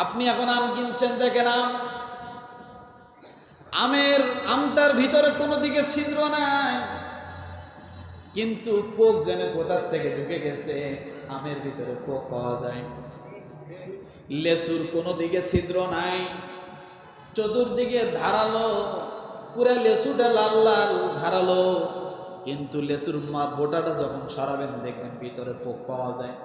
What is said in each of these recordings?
আপনি এখন আম কিনছেন, দেখেন আমটার ভিতরে কোনো দিকে ছিদ্র নাই, কিন্তু পোক যেন কোথার থেকে ঢুকে গেছে, আমের ভিতরে পোক পাওয়া যায়। লেসুর কোনো দিকে ছিদ্র নাই, চতুর্দিকে ধারালো, পুরা লেসুটা লাল লাল ধারালো, কিন্তু লেসুর বোটাটা যখন সরাবেন দেখবেন ভিতরে পোক পাওয়া যায়।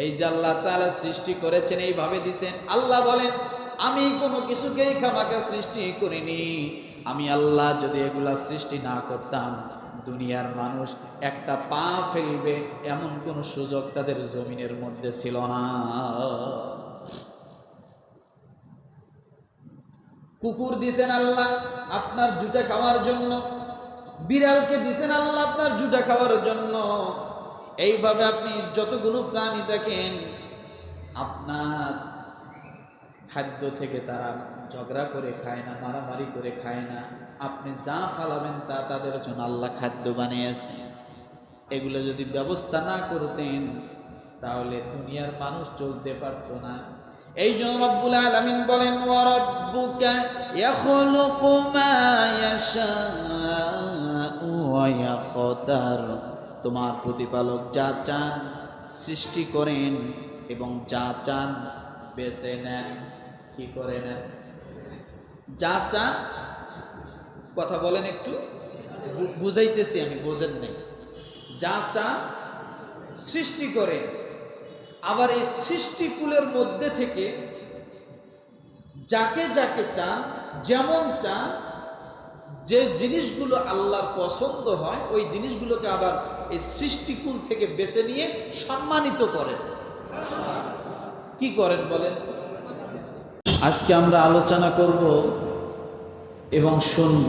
এই যে আল্লাহ তাআলা সৃষ্টি করেছেন, এইভাবে দিছেন। আল্লাহ বলেন, আমি কোনো কিছুকেই খামাখা সৃষ্টি করিনি। আমি আল্লাহ যদি এগুলা সৃষ্টি না করতাম, দুনিয়ার মানুষ একটা পা ফেলবে এমন কোনো সুযোগ তাদের জমিনের মধ্যে ছিল না। কুকুর দিছেন আল্লাহ আপনার জুতা খাওয়ার জন্য, বিড়ালকে দিছেন আল্লাহ আপনার জুতা খাওয়ার জন্য। এইভাবে আপনি যতগুলো প্রাণী দেখেন, আপনার খাদ্য থেকে তারা ঝগড়া করে খায় না, মারামারি করে খায় না। আপনি যা ফালাবেন তা তাদের জন্য আল্লাহ খাদ্য বানিয়েছে। এগুলো যদি ব্যবস্থা না করতেন তাহলে দুনিয়ার মানুষ চলতে পারত না। এই জন্য রব্বুল আলামিন বলেন, ওয়া রাব্বুকা ইয়াখলুকু মা ইয়াশাউ ওয়া ইয়াখতার। তোমার প্রতিপালক যা চান সৃষ্টি করেন এবং যা চান বেছে নেন। কি করে নেন? যা চান, কথা বলেন একটু, বুঝাইতেছি আমি, বোঝেন নাই। যা চান সৃষ্টি করে, আবার এই সৃষ্টিকুলের মধ্যে থেকে যাকে যাকে চান, যেমন চান, যে জিনিসগুলো আল্লাহর পছন্দ হয় ওই জিনিসগুলোকে আবার এই সৃষ্টিকুল থেকে বেছে নিয়ে সম্মানিত করেন। কি করেন বলেন? আজকে আমরা আলোচনা করব এবং শুনব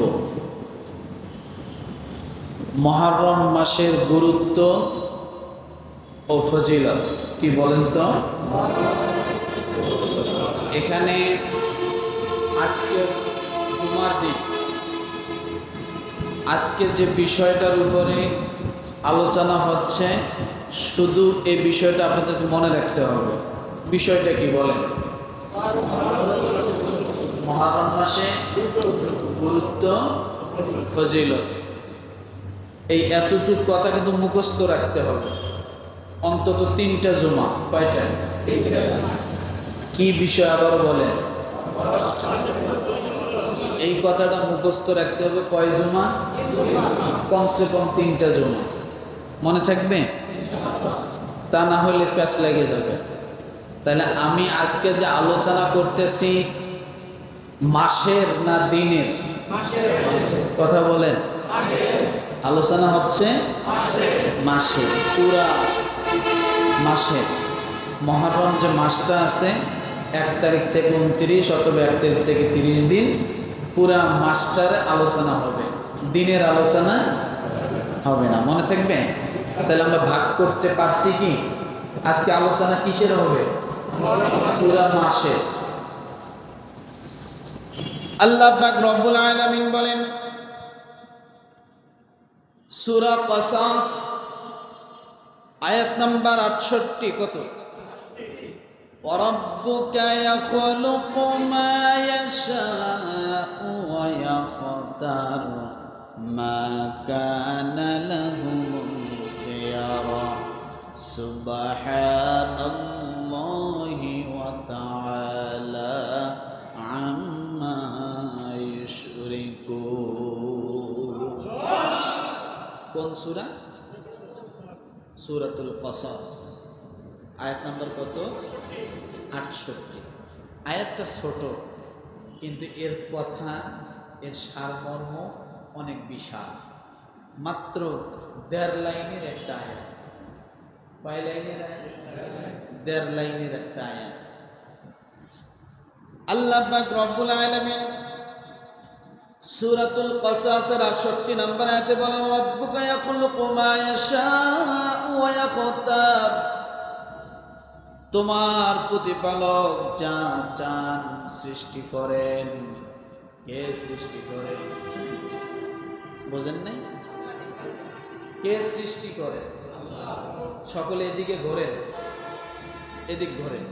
মুহররম মাসের গুরুত্ব ও ফজিলত। কি বলেন তো? এখানে আজকে জুমার দিন, আজকে যে বিষয়টার উপরে আলোচনা হচ্ছে, শুধু এই বিষয়টা আপনাদেরকে মনে রাখতে হবে। বিষয়টা কি বলেন? মুহররম মাসে গুরুত্ব, ফজিলত। এই এতটুক কথা কিন্তু মুখস্থ রাখতে হবে। অন্তত 3টা জুমা। কয়টা? কি বিষয় আবার বলেন? এই কথাটা মুখস্থ রাখতে হবে। কয় জুমা? কমসে কম 3টা জুমা। মনে থাকবে? তা না হলে প্যাচ লেগে যাবে। তাহলে আমি আজকে যে আলোচনা করতেছি, মাসের না দিনের? কথা বলেন। আলোচনা হচ্ছে মাসের, পুরা মাসের। মুহররম যে মাসটা আছে, 1 তারিখ থেকে 29 অথবা 1 তারিখ থেকে 30 দিন, পুরা মাসটার আলোচনা হবে, দিনের আলোচনা হবে না। মনে থাকবে? তাহলে আমরা ভাগ করতে পারছি কি? আজকে আলোচনা কিসের হবে? পুরা মাসের। আল্লাহ পাক রব্বুল আলামিন বলেন সূরা কসাস আয়াত নাম্বার 68। কত? ওয়া রাব্বুকা ইয়াখলুকু মা ইয়াশাউ ওয়া ইয়াখতার মা কানা লাহুমুল খিয়ারা সুবহানাল্লাহি ওয়া তাআলা আম্মা ইউশরিকুন। কোন সূরা? সূরাতুল কসাস, আয়াত নাম্বার কত? 68। আয়াতটা ছোট, কিন্তু এর কথা, এর সারমর্ম অনেক বিশাল। মাত্র 1.5 লাইনের একটা আয়াত। কয় লাইনের আয়াত? 1.5 লাইনের একটা আয়াত। আল্লাহ পাক রব্বুল আলামিন সূরাতুল কসাসের 68 নম্বর আয়াতে বলেন, রাব্বুকা ইয়াখলুকু মা ইয়াশাউ ওয়া ইয়াখতার। তোমার প্রতিপালক যা চান সৃষ্টি করেন। কে সৃষ্টি করেন? বোঝেন নাই? কে সৃষ্টি করে? সকলে এদিকে ঘোরেন, এদিক ঘোরেন।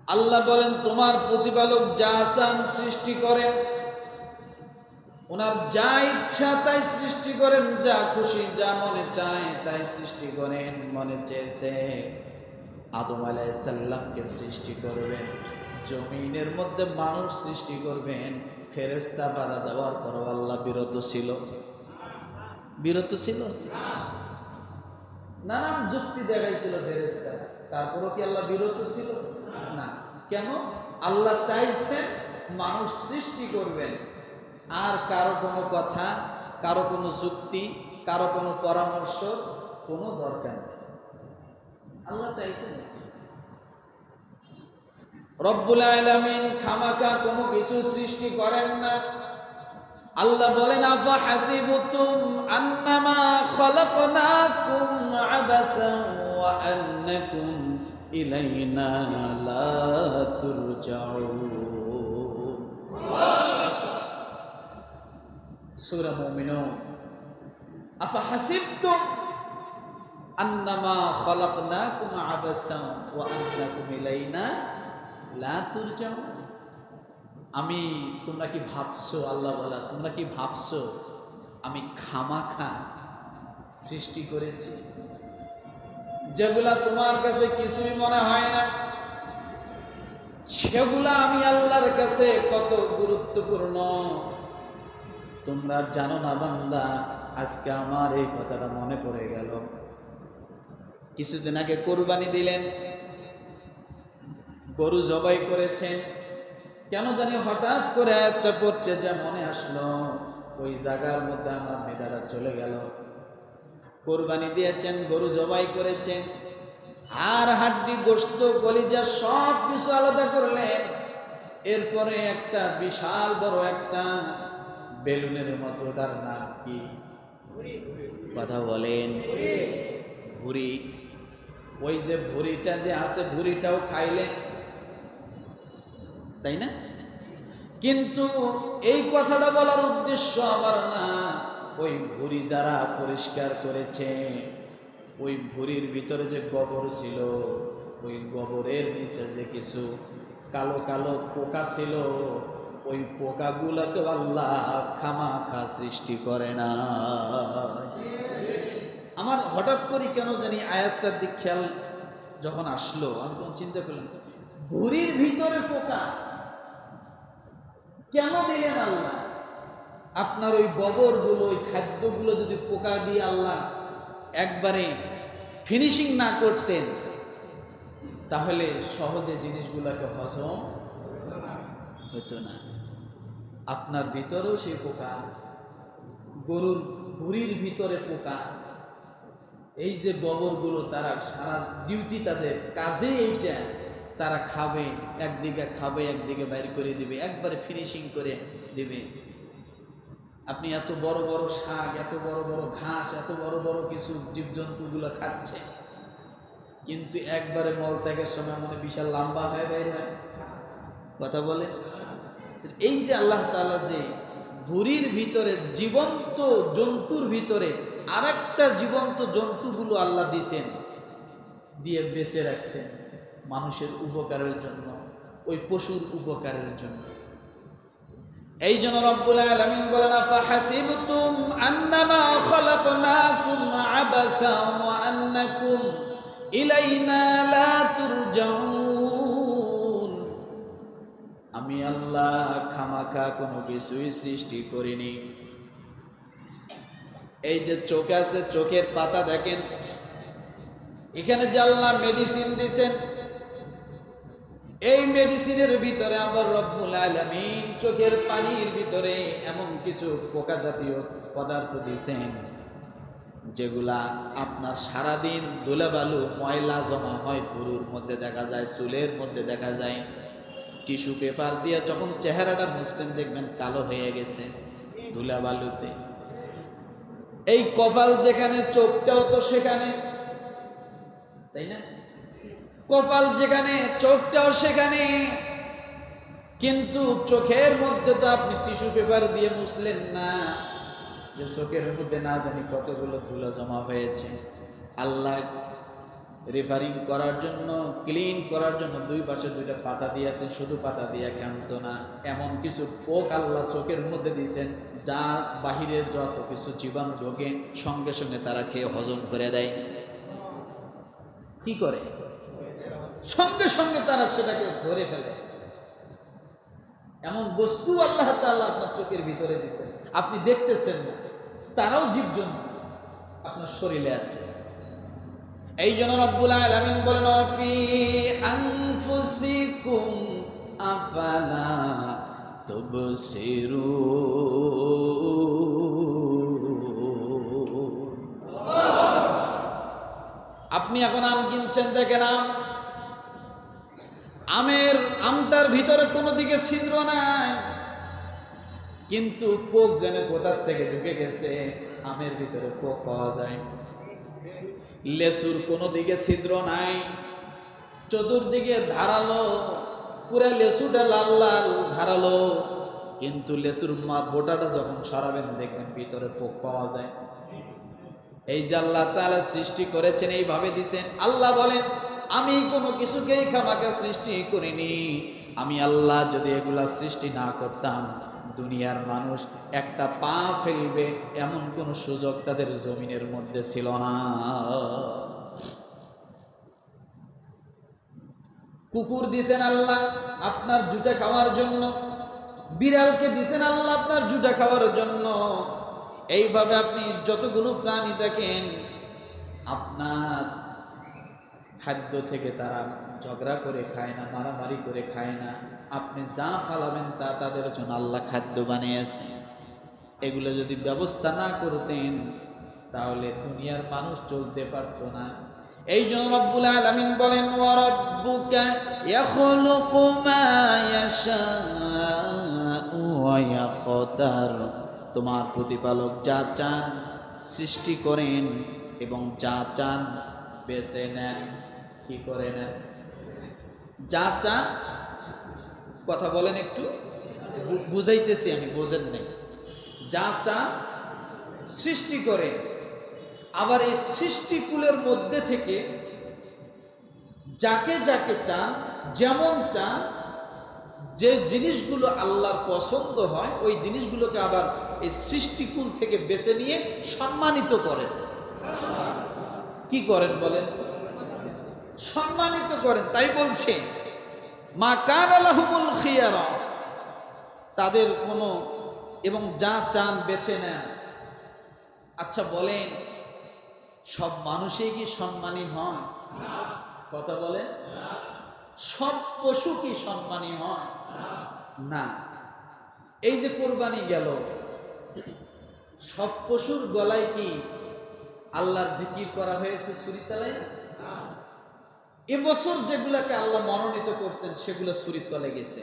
আল্লাহ বলেন তোমার প্রতিপালক যা চান সৃষ্টি করেন, ওনার যা ইচ্ছা তাই সৃষ্টি করেন, যা খুশি যা মনে চায় তাই সৃষ্টি করেন। মনে চেয়েছে আদম আলাইহিস সালামকে সৃষ্টি করবেন, জমিনের মধ্যে মানুষ সৃষ্টি করবেন, ফেরেশতা বাধা দেওয়ার পর আল্লাহ বিরত ছিল। নানান যুক্তি দেখাইছিল ফেরেশতা, তারপরও কি আল্লাহ বিরত ছিল? না। কেন? আল্লাহ চাইছেন মানুষ সৃষ্টি করবেন, আর কারো কোনো কথা, কারো কোনো যুক্তি, কারো কোনো পরামর্শ কোনো দরকার নেই। আল্লাহ চাইছেন। রব্বুল আলামিন খামাকা কোনো কিছু সৃষ্টি করেন না। আল্লাহ বলেন আফা হাসিবতুম আন্নামা খলাকনাকুম আবাসান ওয়া আন্নাকুম ইলাইনা লা তুরজাউন। সূরা মুমিনুন। আফা হাসিবতুম আন্নামা খলাকনাকুম আবাসান ওয়া আন্নাকুম ইলাইনা লা তুরজাউন। আমি, তোমরা কি ভাবছো, আল্লাহ বলা, তোমরা কি ভাবছো আমি খামাখা সৃষ্টি করেছি? যেগুলা তোমার কাছে কিছুই মনে হয় না, সেগুলা আমি আল্লাহর কাছে কত গুরুত্বপূর্ণ তোমরা জানো না বান্দা। আজকে আমার এই কথাটা মনে পড়ে গেল। কিছুদিন আগে কোরবানি দিলেন, গরু জবাই করেছেন, কেন জানি হঠাৎ করে একটা পড়তে যা মনে আসলো, ওই জায়গার মধ্যে আমার মেধাটা চলে গেল। কোরবানি দিয়েছেন, গরু জবাই করেছেন, আর হাড্ডি গোশত কলিজা সব কিছু আলাদা করলেন। এরপরে একটা বিশাল বড় একটা বেলুনের মতো, তার নাম কি? কথা বলেন। ভুঁড়ি। ওই যে ভুঁড়িটা যে আছে, ভুঁড়িটাও খাইলেন, তাই না? কিন্তু এই কথাটা বলার উদ্দেশ্য আমার না। ওই ভুঁড়ি যারা পরিষ্কার করেছে, ওই ভুঁড়ির ভিতরে যে গোবর ছিল, ওই গোবরের নিচে যে কিছু কালো কালো পোকা ছিল, ওই পোকাগুলোকে আল্লাহ খামাখা সৃষ্টি করে না। আমার হঠাৎ করে কেন জানি আয়াতটার দিক খেয়াল যখন আসলো, আমি তখন চিন্তা করলাম, ভুঁড়ির ভিতরে পোকা কেন দিলেন আল্লাহ? আপনার ওই গোবরগুলো, ওই খাদ্যগুলো যদি পোকা দিয়ে আল্লাহ একবারে ফিনিশিং না করতেন, তাহলে সহজে জিনিসগুলোকে হজম হতো না। আপনার ভিতরেও সেই পোকা, গরুর ভুঁড়ির ভিতরে পোকা। এই যে গোবরগুলো, তারা সারা ডিউটি, তাদের কাজে এইটা, তারা খাবে একদিকে, খাবে একদিকে, বাইর করে দিবে, একবারে ফিনিশিং করে দিবে। আপনি এত বড় বড় শাক, এত বড় বড় ঘাস, এত বড় বড় কিছু জীবজন্তুগুলো খাচ্ছে, কিন্তু একবারে মলত্যাগের সময় মনে বিশাল লম্বা হয়, বাইর হয়। কথা বলে। এই যে আল্লাহ তাআলা যে ভুঁড়ির ভিতরে জীবন্ত জন্তুর ভিতরে আরেকটা জীবন্ত জন্তুগুলো আল্লাহ দিছেন, দিয়ে বেঁচে রাখছেন মানুষের উপকারের জন্য, ওই পশুর উপকারের জন্য। এই জন্য রব্বুল আলামিন বলেন আফা হাসিবতুম আন্নামা খলাকনাকুম আবাসান ওয়া আন্নাকুম ইলাইনা লা তুরজাউন। আমি আল্লাহ খামাখা কোনো কিছুই সৃষ্টি করিনি। এই যে চোখ আছে, চোখের পাতা দেখেন, এখানে যে আল্লাহ মেডিসিন দিয়েছেন, এই মেডিসিনের ভিতরে আবার রব্বুল আলামিন চোখের পানির ভিতরে এমন কিছু পোকা জাতীয় পদার্থ দিয়েছেন, যেগুলা আপনার সারাদিন ধুলাবালু ময়লা জমা হয়, পুরুর মধ্যে দেখা যায়, চুলের মধ্যে দেখা যায়। টিস্যু পেপার দিয়ে যখন চেহারাটা মুছবেন, দেখবেন কালো হয়ে গেছে ধুলাবালুতে। এই কপাল যেখানে, চোখটাও তো সেখানে, তাই না? কপাল যেখানে, চোখটাও সেখানে, কিন্তু চোখের মধ্যে তো আপনি টিস্যু পেপার দিয়ে মুছলেন না, যে চোখের মধ্যে না জানি কতগুলো ধুলো জমা হয়েছে। আল্লাহ রেফারিং করার জন্য, ক্লিন করার জন্য দুই পাশে দুইটা পাতা দিয়েছেন। শুধু পাতা দিয়ে ক্ষান্ত না, এমন কিছু পোক আল্লাহ চোখের মধ্যে দিয়েছেন যা বাহিরের যত কিছু জীবাণু ঢোকে সঙ্গে সঙ্গে তারা খেয়ে হজম করে দেয়। কি করে? সঙ্গে সঙ্গে তারা সেটাকে ধরে ফেলে। এমন বস্তু আল্লাহ তাআলা আপনার চোখের ভিতরে দিয়েছেন, আপনি দেখতেছেন না, তারাও জীবজন্তু আপনার শরীরে আছে। এই জন্য রব্বুল আলামিন বলেন, ফি আনফুসিকুম আফালা তুবসিরুন। আপনি এখন আম কিনছেন, দেখেন আমটার ভিতরে কোনো দিকে ছিদ্র নাই, কিন্তু পোক যেন কোথার থেকে ঢুকে গেছে। আমের ভিতরে পোক পাওয়া যায়। লেসুর কোনো দিকে ছিদ্র নাই, চতুর্দিকে ধারালো, পুরো লেসুটা লাল লাল ধারালো, কিন্তু লেসুর বোটাটা যখন সরাবেন দেখবেন ভিতরে পোক পাওয়া যায়। এই যে আল্লাহ তাআলা সৃষ্টি করেছেন, এইভাবে দিচ্ছেন। আল্লাহ বলেন, আমি কোনো কিছুকেই খামাখা সৃষ্টি করিনি। আমি আল্লাহ যদি এগুলা সৃষ্টি না করতাম, দুনিয়ার মানুষ একটা পা ফেলবে এমন কোন সুযোগ তাদের জমিনের মধ্যে ছিল না। কুকুর দিছেন আল্লাহ আপনার জুতা খাওয়ার জন্য, বিড়ালকে দিছেন আল্লাহ আপনার জুতা খাওয়ার জন্য। এইভাবে আপনি যতগুলো প্রাণী দেখেন, আপনার খাদ্য থেকে তারা ঝগড়া করে খায় না, মারামারি করে খায় না। আপনি যা ফালাবেন তা তাদের জন্য আল্লাহ খাদ্য বানিয়েছে। এগুলো যদি ব্যবস্থা না করতেন তাহলে দুনিয়ার মানুষ চলতে পারত না। এই জন্য রব্বুল আলামিন বলেন, ওয়া রাব্বুকা ইয়াখলুকু মা ইয়াশাউ ওয়া ইয়াখতার। তোমার প্রতিপালক যা চান সৃষ্টি করেন এবং যা চান বেছে নেন। কি করে নেন? যা চান, কথা বলেন একটু, বুঝাইতেছি আমি, বোঝেন নাই। যা চান সৃষ্টি করে, আবার এই সৃষ্টিকুলের মধ্যে থেকে যাকে যাকে চান, যেমন চান, যে জিনিসগুলো আল্লাহর পছন্দ হয় ওই জিনিসগুলোকে আবার এই সৃষ্টিকুল থেকে বেছে নিয়ে সম্মানিত করেন। কি করেন বলেন? সম্মানিত করেন। তাই বলছে, মা কানা লাহুমুল খিয়ারা, তাদের কোনো, এবং যা চান বেছে নেন। আচ্ছা বলেন, সব মানুষই কি সম্মানী হয়? কথা বলেন। সব পশু কি সম্মানী হয়? না। এই যে কোরবানি গেল, সব পশুর গলায় কি আল্লাহর জিকির করা হয়েছে ছুরি চালাই? এবছর যেগুলাকে আল্লাহ মনোনীত করছেন সেগুলো ছুরির তলে গেছে।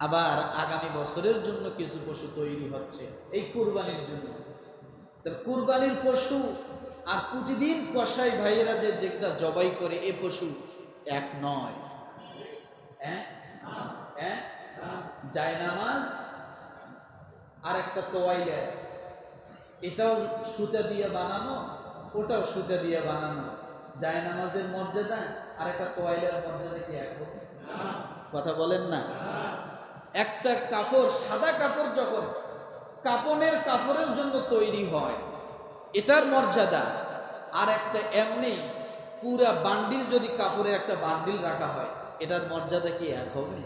আবার আগামী বছরের জন্য কিছু পশু তৈরি হচ্ছে এই কুরবানির জন্য। কুরবানির পশু আর প্রতিদিন কসাই ভাইয়েরা যে যেটা জবাই করে, এ পশু এক নয়। জায়নামাজ আর একটা তোয়াইলা, এটাও সুতা দিয়ে বানানো, ওটাও সুতা দিয়ে বানানো। জায়নামাজের মর্যাদা আর একটা তোয়াইলার মর্যাদা কি এক? কথা বলেন না। একটা কাপড়, সাদা কাপড় যখন কাপনের কাপড়ের জন্য তৈরি হয়, এটার মর্যাদা, আর একটা এমনি পুরা বান্ডিল যদি কাপড়ের একটা বান্ডিল রাখা হয়, এটার মর্যাদা কি এক হবে?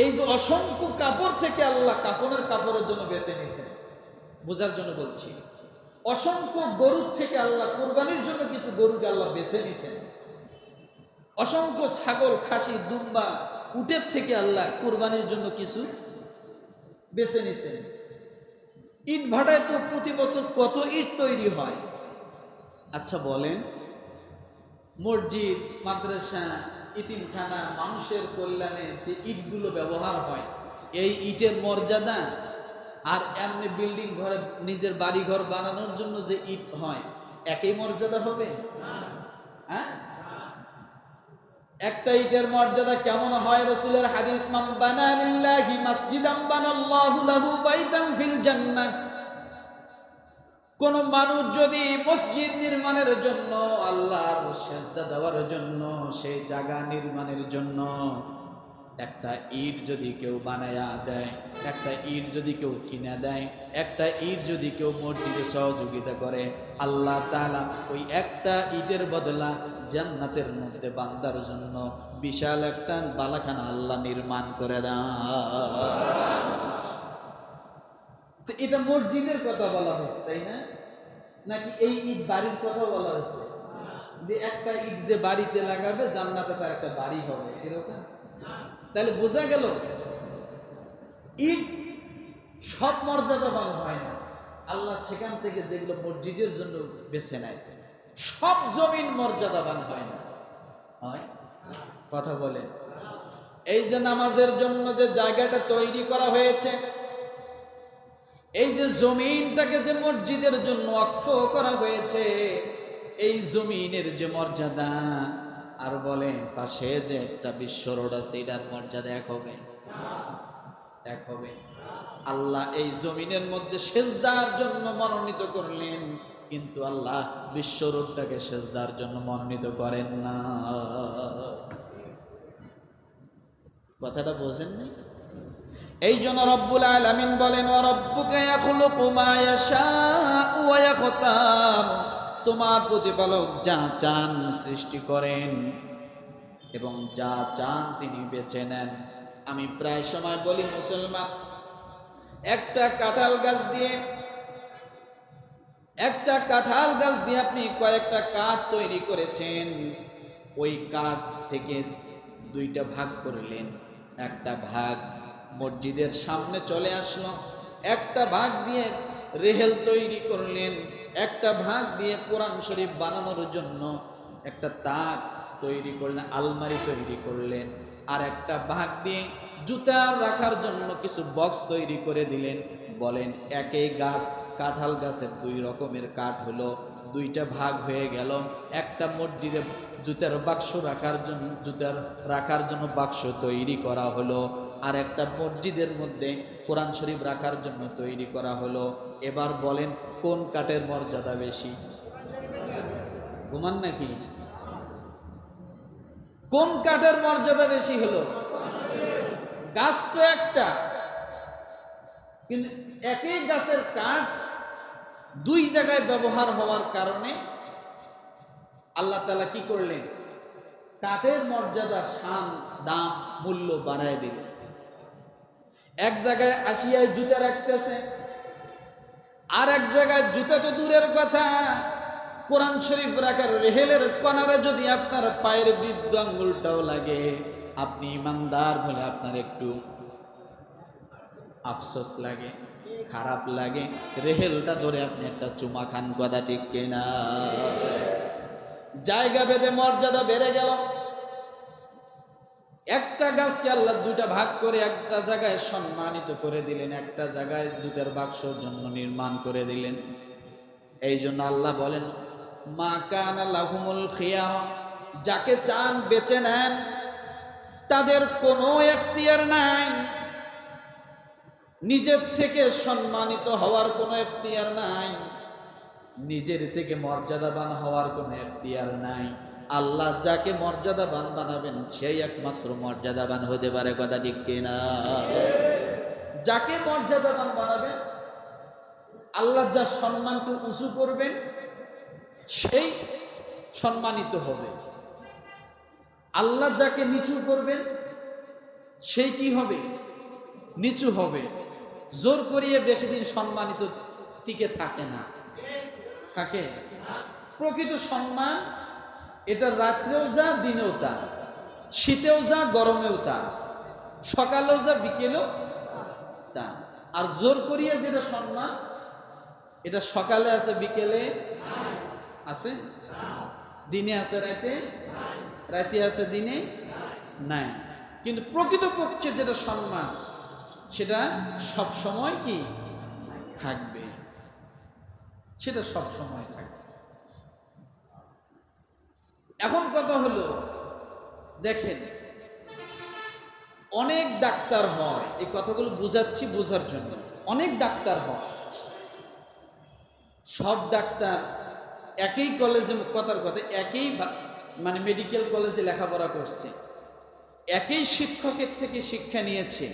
এই যে অসংখ্য কাপড় থেকে আল্লাহ কাপড়ের কাপড়ের জন্য বেছে নিয়েছেন, বোঝার জন্য বলছি। অসংখ্য গরুর থেকে আল্লাহ কুরবানির জন্য কিছু গরুকে আল্লাহ বেছে নিয়েছেন। অসংখ্য ছাগল, খাসি, দুম্বা, উটের থেকে আল্লাহ কুরবানির জন্য কিছু বেছে নিছেন। ইট ভাটায় তো প্রতি বছর কত ইট তৈরি হয়। আচ্ছা বলেন, মসজিদ, মাদ্রাসা, ইতিমখানা, মানুষের কল্যাণে যে ইটগুলো ব্যবহার হয়, এই ইটের মর্যাদা আর এমনি বিল্ডিং ঘরে নিজের বাড়ি ঘর বানানোর জন্য যে ইট হয়, একই মর্যাদা হবে? হ্যাঁ, একটা ইটের মর্যাদা কেমন হয়? রাসূলের হাদিস, মান বানা লিল্লাহি মাসজিদান বানাল্লাহু লাহু বাইতান ফিল জান্নাহ। কোন মানুষ যদি মসজিদ নির্মাণের জন্য, আল্লাহর সেজদা দেওয়ার জন্য, সেই জায়গা নির্মাণের জন্য একটা ইট যদি কেউ বানায়া দেয়, একটা ইট যদি কেউ কিনে দেয়, একটা ইট যদি কেউ মসজিদে সহযোগিতা করে, আল্লাহ তাআলা ওই একটা ইটের বদলা জান্নাতের মধ্যে বান্দার জন্য বিশাল একটা বালাখানা আল্লাহ নির্মাণ করে দেয়। তো এটা মসজিদের কথা বলা হয়েছে, তাই না? নাকি এই ইট বাড়ির কথা বলা হয়েছে? যে একটা ইট যে বাড়িতে লাগাবে জান্নাতে তার একটা বাড়ি হবে, এরকম? তাহলে বোঝা গেল ইট সব মর্যাদাবান হয় না। আল্লাহ সেখান থেকে যেগুলো মসজিদের জন্য বেছে নেয়, সব জমিন মর্যাদাবান হয় না। হয়? কথা বলে। এই যে নামাজের জন্য যে জায়গাটা তৈরি করা হয়েছে, এই যে জমিনটাকে যে মসজিদের জন্য ওয়াকফ করা হয়েছে, এই জমিনের যে মর্যাদা, আর বলেন পাশে যে একটা বিশ্ব রোড আছে, এটার মর্যাদা এক হবে? এক হবে? আল্লাহ এই জমিনের মধ্যে সেজদার জন্য মনোনীত করলেন, কিন্তু আল্লাহ বিশ্ব রোডটাকে সেজদার জন্য মনোনীত করেন না। কথাটা বোঝেন নাই? এই জন্য রব্বুল আলামিন বলেন, ওয়া রাব্বুকা ইয়াখলুকু মা ইয়াশাউ ওয়া ইয়াখতার, তোমার প্রতিপালক যা চান সৃষ্টি করেন এবং যা চান তিনি বেছে নেন। আমি প্রায় সময় বলি, মুসলমান, একটা কাঁঠাল গাছ দিয়ে আপনি কয়েকটা কাঠ তৈরি করেছেন, ওই কাঠ থেকে দুইটা ভাগ করলেন, একটা ভাগ মসজিদের সামনে চলে আসলো, একটা ভাগ দিয়ে রেহেল তৈরি করলেন, একটা ভাগ দিয়ে কোরআন শরীফ বানানোর জন্য একটা তাক তৈরি করলেন, আলমারি তৈরি করলেন, আর একটা ভাগ দিয়ে জুতা রাখার জন্য কিছু বক্স তৈরি করে দিলেন। বলেন একই গাছ, কাঁঠাল গাছের দুই রকমের কাঠ হলো, দুইটা ভাগ হয়ে গেল। একটা মসজিদে জুতার বাক্স রাখার জন্য বাক্স তৈরি করা হলো, আর একটা মসজিদের মধ্যে কোরআন শরীফ রাখার জন্য তৈরি করা হলো। এবার বলেন কোন কাঠের মর্যাদা বেশি? ঘুমান নাকি? কোন কাঠের মর্যাদা বেশি হলো? গাছ তো একটা, কিন্তু একই গাছের কাঠ দুই জায়গায় ব্যবহার হওয়ার কারণে আল্লাহ তাআলা কি করলেন? কাঠের মর্যাদা, শান, দাম, মূল্য বাড়ায় দিলেন। এক জায়গায় আসিয়ায় জুতা রাখতেছে, আর এক জায়গায় জুতা তো দূরের কথা, কোরআন শরীফ রাখার রেহেলের কনারে যদি আপনার পায়ের বৃদ্ধ আঙ্গুলটাও লাগে, আপনি ইমানদার বলে আপনার একটু আফসোস লাগে, খারাপ লাগে, রেহেলটা ধরে আপনি একটা চুমা খান। কথা ঠিক কিনা? জায়গা ভেদে মর্যাদা বেড়ে গেল। একটা গাছকে আল্লাহ দুইটা ভাগ করে একটা জায়গায় সম্মানিত করে দিলেন, একটা জায়গায় জুতার বাক্সর জন্য নির্মাণ করে দিলেন। এই জন্য আল্লাহ বলেন, মা কানা লাহুমুল খিয়ার, যাকে চান বেছে নেন, তাদের কোনো এখতিয়ার নাই, নিজের থেকে সম্মানিত হওয়ার কোনো এখতিয়ার নাই, নিজের থেকে মর্যাদাবান হওয়ার কোনো এখতিয়ার নাই। আল্লাহ যাকে মর্যাদাবান বানাবেন সেই একমাত্র মর্যাদাবান হতে পারে। কথা ঠিক কিনা? যাকে মর্যাদাবান বানাবেন, আল্লাহ যা সম্মানকে উঁচু করবেন সেই সম্মানিত হবে। আল্লাহ যাকে নিচু করবেন সেই কি হবে? নিচু হবে। জোর করিয়ে বেশি দিন সম্মানিত টিকে থাকে না। থাকে? প্রকৃত সম্মান এটা রাত্রেও যা, দিনেও তা, শীতেও যা, গরমেও তা, সকালেও যা, বিকেলেও তা। আর জোর করিয়ে যেটা সম্মান, এটা সকালে আছে, বিকেলে আছে, দিনে আছে, রাতে আছে, দিনে নাই। কিন্তু প্রকৃতপক্ষে যেটা সম্মান সেটা সব সময় কি থাকবে, সেটা সব সময় থাকবে। এখন কথা হলো, দেখেন অনেক ডাক্তার হয়, এই কথাগুলো বুঝাচ্ছি বোঝার জন্য। অনেক ডাক্তার হয়, সব ডাক্তার একই কলেজে, কথার কথা একই মানে মেডিকেল কলেজে লেখাপড়া করছে, একই শিক্ষকের থেকে শিক্ষা নিয়েছে,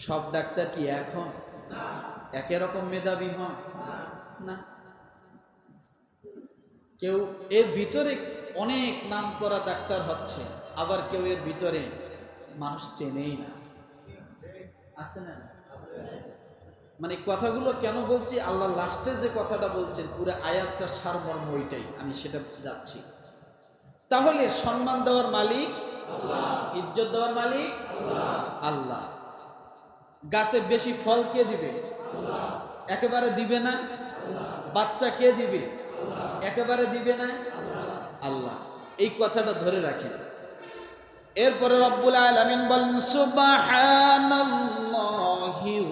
সব ডাক্তার কি এখন একই রকম মেধাবী হন না? কেউ এর ভিতরে অনেক নাম করা ডাক্তার হচ্ছে, আবার কেউ এর ভিতরে মানুষ চেনেই না, আছে না? মানে কথাগুলো কেন বলছি, আল্লাহ লাস্টে যে কথাটা বলছেন পুরো আয়াতটা সারমর্ম ওইটাই, আমি সেটা যাচ্ছি। তাহলে সম্মান দেওয়ার মালিক আল্লাহ, ইজ্জত দেওয়ার মালিক আল্লাহ। গাছে বেশি ফল কে দিবে? একেবারে দিবে না। বাচ্চা কে দিবে? একেবারে দিবে না আল্লাহ। এই কথাটা ধরে রাখেন। এরপরে রব্বুল আলামিন বলেন সুবহানাল্লাহি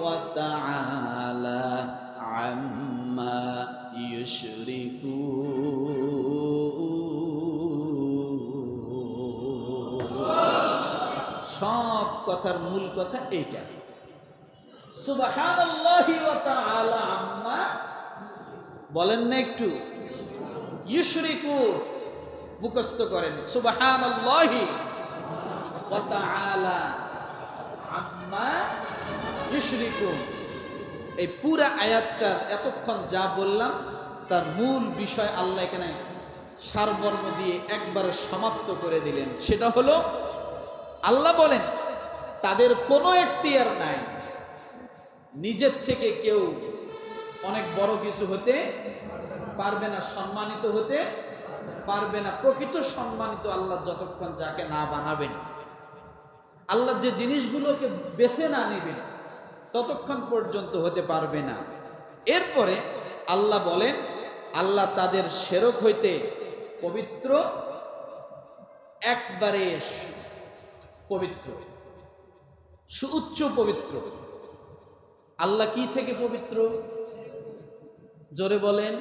ওয়া তাআলা আম্মা ইউশরিকুন। সব কথার মূল কথা এইটা, সুবহানাল্লাহি ওয়া তাআলা আম্মা, বলেন না একটু? ইউশরিকুন মুখস্থ করেন, সুবহানাল্লাহি ওয়া তাআলা আম্মা ইউশরিকুন। এই পুরা আয়াতটার এতক্ষণ যা বললাম তার মূল বিষয় আল্লাহ এখানে সারমর্ম দিয়ে একবারে সমাপ্ত করে দিলেন। সেটা হলো আল্লাহ বলেন তাদের কোনো এখতিয়ার নাই, নিজের থেকে কেউ অনেক বড় কিছু হতে পারবে না, সম্মানিত হতে পারবে না। প্রকৃত সম্মানিত আল্লাহ যতক্ষণ যাকে না বানাবেন, আল্লাহ যে জিনিসগুলোকে বেছে না নেবেন, ততক্ষণ পর্যন্ত হতে পারবে না। এরপরে আল্লাহ বলেন আল্লাহ তাদের সেরক হইতে পবিত্র, একবারে পবিত্র, সুউচ্চ পবিত্র। আল্লাহ কি থেকে পবিত্র? জোরে বলেন।